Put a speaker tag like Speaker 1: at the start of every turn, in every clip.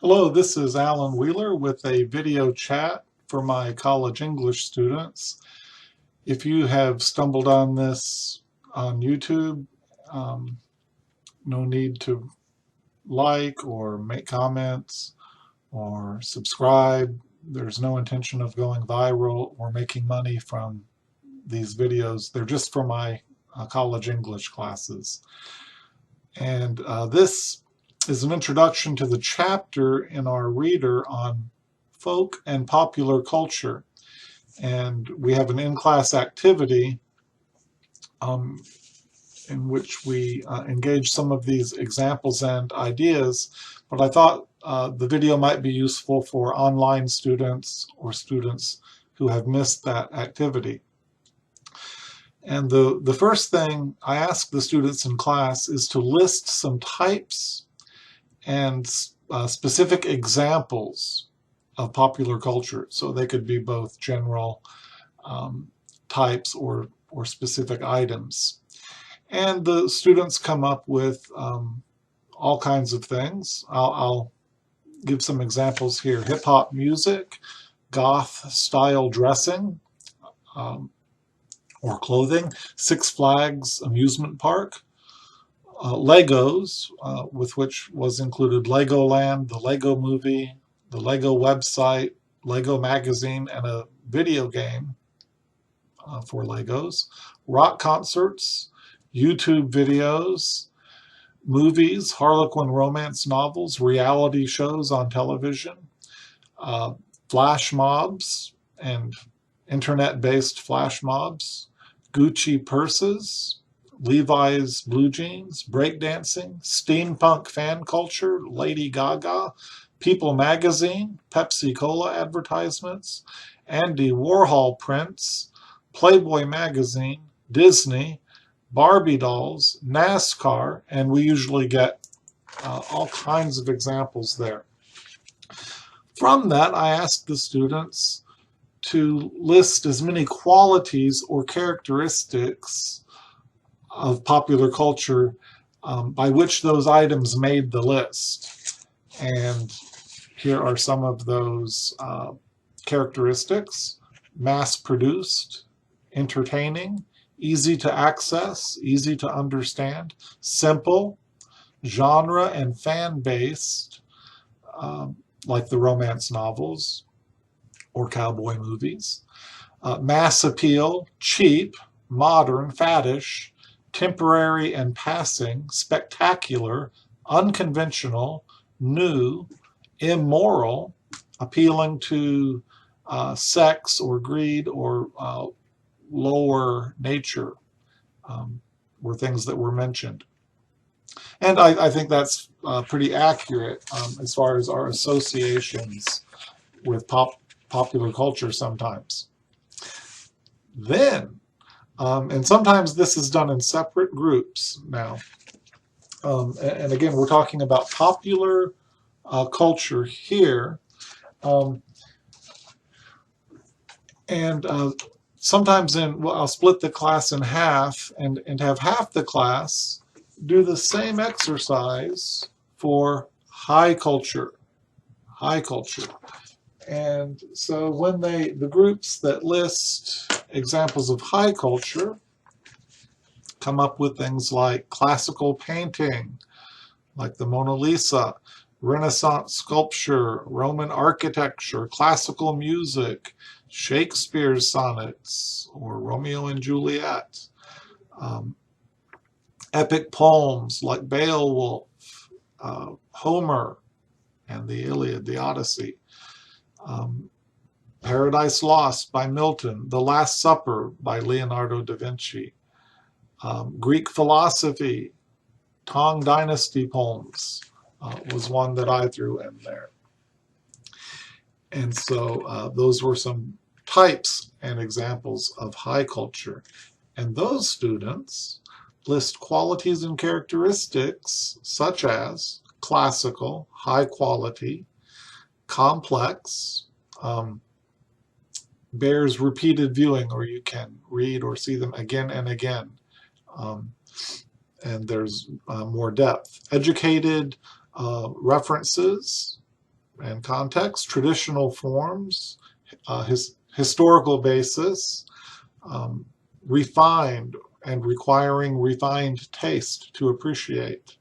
Speaker 1: Hello, this is Alan Wheeler with a video chat for my college English students. If you have stumbled on this on YouTube, um, no need to like or make comments or subscribe. There's no intention of going viral or making money from these videos. They're just for my college English classes. And this is an introduction to the chapter in our reader on folk and popular culture. And we have an in-class activity um, in which we engage some of these examples and ideas. But I thought the video might be useful for online students or students who have missed that activity. And the first thing I ask the students in class is to list some types and specific examples of popular culture. So they could be both general types or specific items. And the students come up with all kinds of things. I'll give some examples here. Hip hop music, goth style dressing, or clothing, Six Flags amusement park, Legos, with which was included Legoland, the Lego movie, the Lego website, Lego magazine, and a video game for Legos, rock concerts, YouTube videos, movies, Harlequin romance novels, reality shows on television, flash mobs and internet-based flash mobs, Gucci purses, Levi's blue jeans, breakdancing, steampunk fan culture, Lady Gaga, People magazine, Pepsi Cola advertisements, Andy Warhol prints, Playboy magazine, Disney, Barbie dolls, NASCAR, and we usually get all kinds of examples there. From that, I asked the students to list as many qualities or characteristics of popular culture by which those items made the list. And here are some of those characteristics: mass-produced, entertaining, easy to access, easy to understand, simple, genre and fan-based, like the romance novels or cowboy movies, mass appeal, cheap, modern, faddish, temporary and passing, spectacular, unconventional, new, immoral, appealing to sex or greed or lower nature, were things that were mentioned. And I think that's pretty accurate as far as our associations with popular culture sometimes. Then, and sometimes this is done in separate groups now. And again, we're talking about popular culture here. And sometimes well, I'll split the class in half and have half the class do the same exercise for high culture. High culture. And so when the groups that list examples of high culture come up with things like classical painting, like the Mona Lisa, Renaissance sculpture, Roman architecture, classical music, Shakespeare's sonnets, or Romeo and Juliet, epic poems like Beowulf, Homer, and the Iliad, the Odyssey, Paradise Lost by Milton, The Last Supper by Leonardo da Vinci, Greek philosophy, Tang Dynasty poems was one that I threw in there. And so those were some types and examples of high culture. And those students list qualities and characteristics such as classical, high quality, complex, bears repeated viewing, or you can read or see them again and again. And there's more depth. Educated references, and context, traditional forms, historical basis, refined and requiring refined taste to appreciate,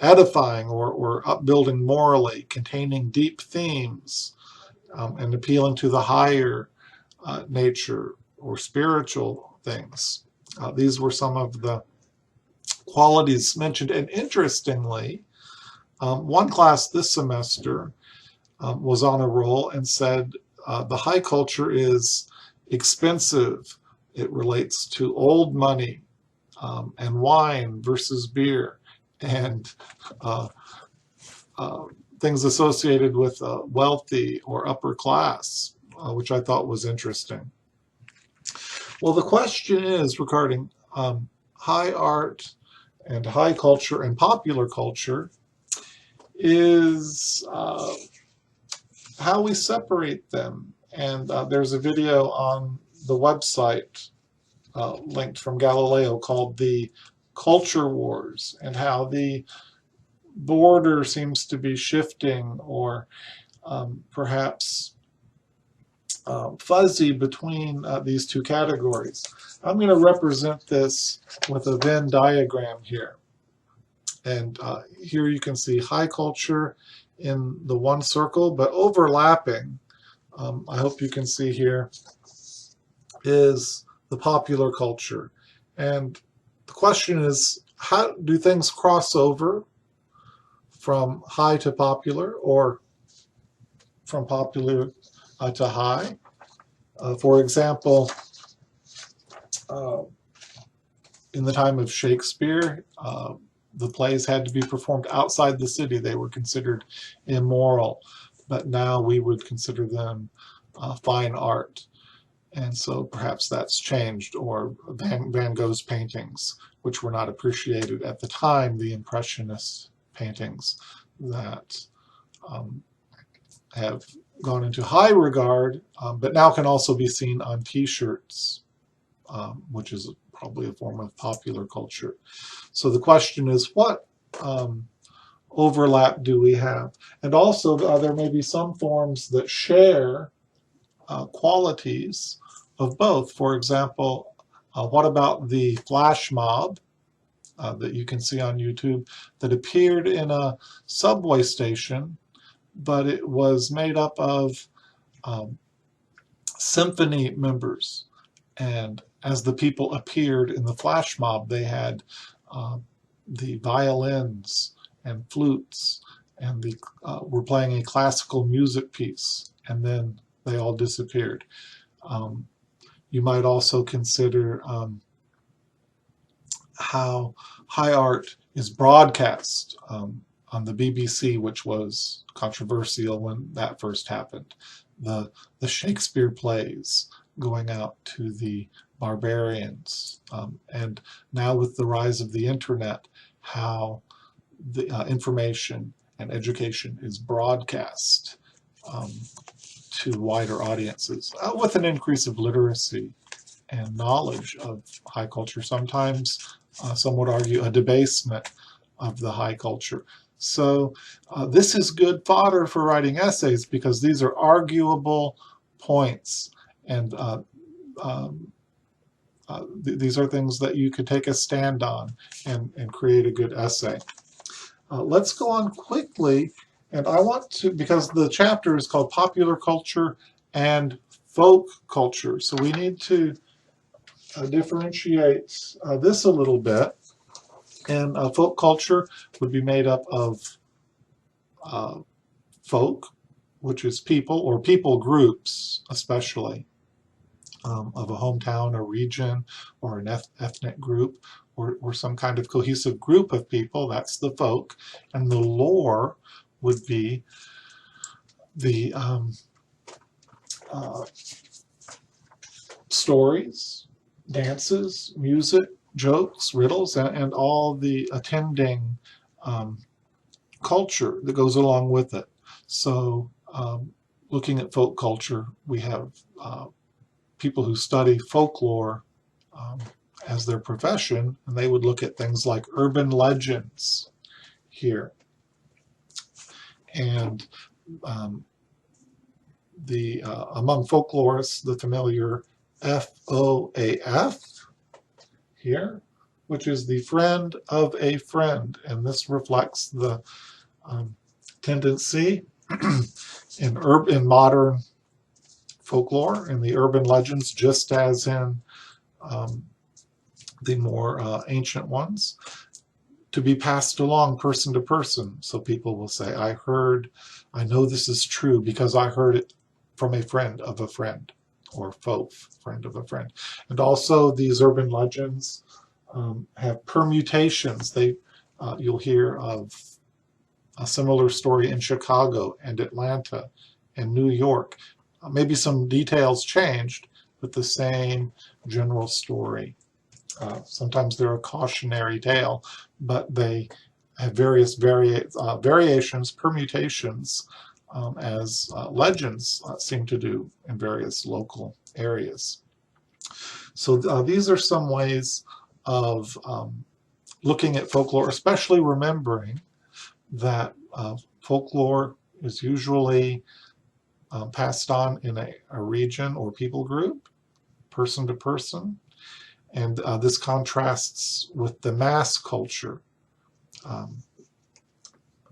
Speaker 1: edifying or upbuilding morally, containing deep themes, and appealing to the higher nature or spiritual things. These were some of the qualities mentioned. And interestingly, one class this semester was on a roll and said the high culture is expensive. It relates to old money and wine versus beer and things associated with wealthy or upper class, which I thought was interesting. Well, the question is regarding high art and high culture and popular culture is how we separate them. And there's a video on the website linked from Galileo called The Culture Wars, and how the border seems to be shifting or perhaps fuzzy between these two categories. I'm going to represent this with a Venn diagram here. And here you can see high culture in the one circle, but overlapping, I hope you can see here, is the popular culture. And the question is, how do things cross over from high to popular, or from popular to high? For example, in the time of Shakespeare, the plays had to be performed outside the city. They were considered immoral, but now we would consider them fine art. And so perhaps that's changed. Or Van Gogh's paintings, which were not appreciated at the time, the Impressionist paintings that have gone into high regard, but now can also be seen on t-shirts, which is probably a form of popular culture. So the question is, what overlap do we have? And also there may be some forms that share qualities of both. For example, what about the flash mob that you can see on YouTube that appeared in a subway station, but it was made up of symphony members, and as the people appeared in the flash mob, they had the violins and flutes, and were playing a classical music piece, and then they all disappeared. You might also consider how high art is broadcast on the BBC, which was controversial when that first happened. The Shakespeare plays going out to the barbarians, and now with the rise of the internet, how the information and education is broadcast to wider audiences, with an increase of literacy and knowledge of high culture. Sometimes some would argue a debasement of the high culture. So this is good fodder for writing essays, because these are arguable points, and these are things that you could take a stand on and create a good essay. Let's go on quickly, and I want to, because the chapter is called Popular Culture and Folk Culture, so we need to differentiate this a little bit. And folk culture would be made up of folk, which is people or people groups, especially of a hometown, a region, or an ethnic group, or some kind of cohesive group of people. That's the folk. And the lore would be the stories, dances, music, jokes, riddles, and all the attending culture that goes along with it. So looking at folk culture, we have people who study folklore as their profession, and they would look at things like urban legends here. And among folklorists, the familiar FOAF here, which is the friend of a friend, and this reflects the tendency in modern folklore, in the urban legends, just as in the more ancient ones, to be passed along person to person. So people will say, I know this is true because I heard it from a friend of a friend, or FOF, friend of a friend. And also these urban legends have permutations. You'll hear of a similar story in Chicago and Atlanta and New York. Maybe some details changed, but the same general story. Sometimes they're a cautionary tale, but they have various variations, permutations, as legends seem to do in various local areas. So these are some ways of looking at folklore, especially remembering that folklore is usually passed on in a region or people group, person to person. And this contrasts with the mass culture.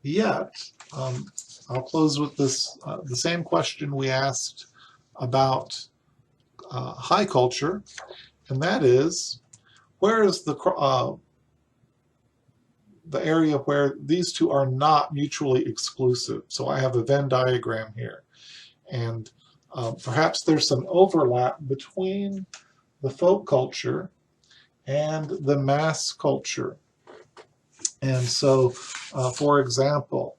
Speaker 1: Yet, I'll close with this, the same question we asked about high culture, and that is, where is the area where these two are not mutually exclusive? So I have a Venn diagram here, and perhaps there's some overlap between the folk culture and the mass culture. And so, for example,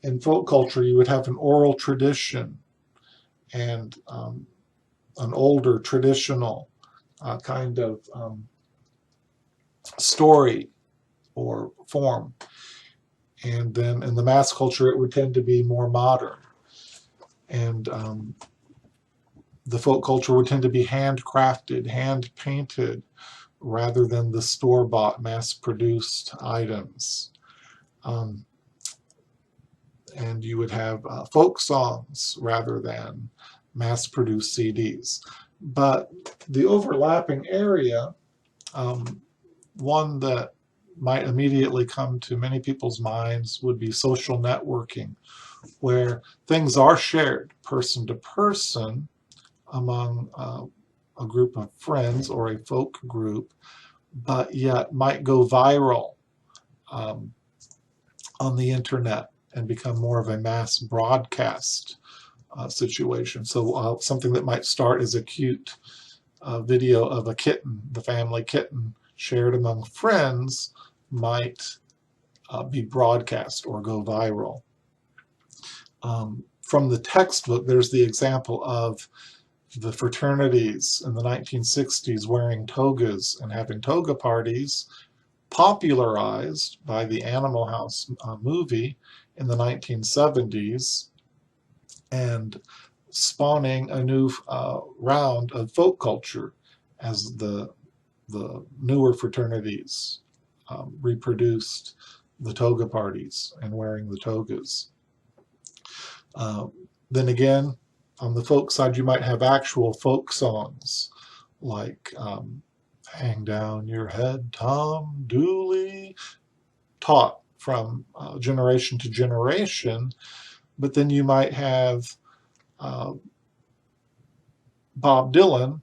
Speaker 1: in folk culture, you would have an oral tradition and an older traditional kind of story or form. And then in the mass culture, it would tend to be more modern. And the folk culture would tend to be handcrafted, hand-painted, rather than the store-bought, mass-produced items. And you would have folk songs rather than mass-produced CDs. But the overlapping area, one that might immediately come to many people's minds, would be social networking, where things are shared person to person among a group of friends or a folk group, but yet might go viral on the internet and become more of a mass broadcast situation. So something that might start as a cute video of a kitten, the family kitten, shared among friends, might be broadcast or go viral. From the textbook, there's the example of the fraternities in the 1960s wearing togas and having toga parties, popularized by the Animal House movie in the 1970s, and spawning a new round of folk culture as the newer fraternities reproduced the toga parties and wearing the togas. Then again, on the folk side, you might have actual folk songs like Hang Down Your Head, Tom Dooley, taught from generation to generation. But then you might have Bob Dylan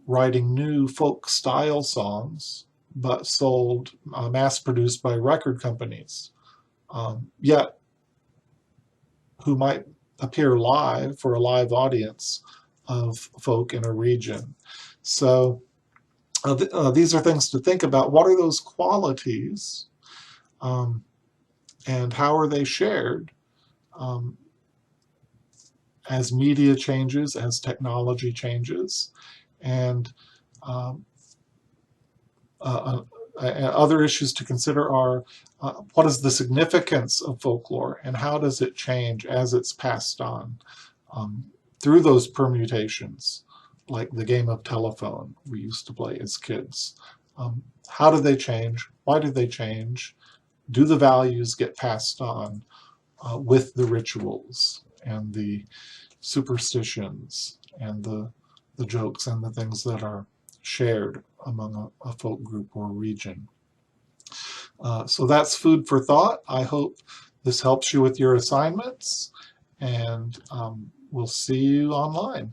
Speaker 1: writing new folk style songs, but sold, mass-produced by record companies, yet who might appear live for a live audience of folk in a region. So these are things to think about. What are those qualities, and how are they shared as media changes, as technology changes? And other issues to consider are what is the significance of folklore, and how does it change as it's passed on through those permutations, like the game of telephone we used to play as kids. How do they change? Why do they change? do the values get passed on with the rituals and the superstitions and the jokes and the things that are shared among a folk group or region. So that's food for thought. I hope this helps you with your assignments, and we'll see you online.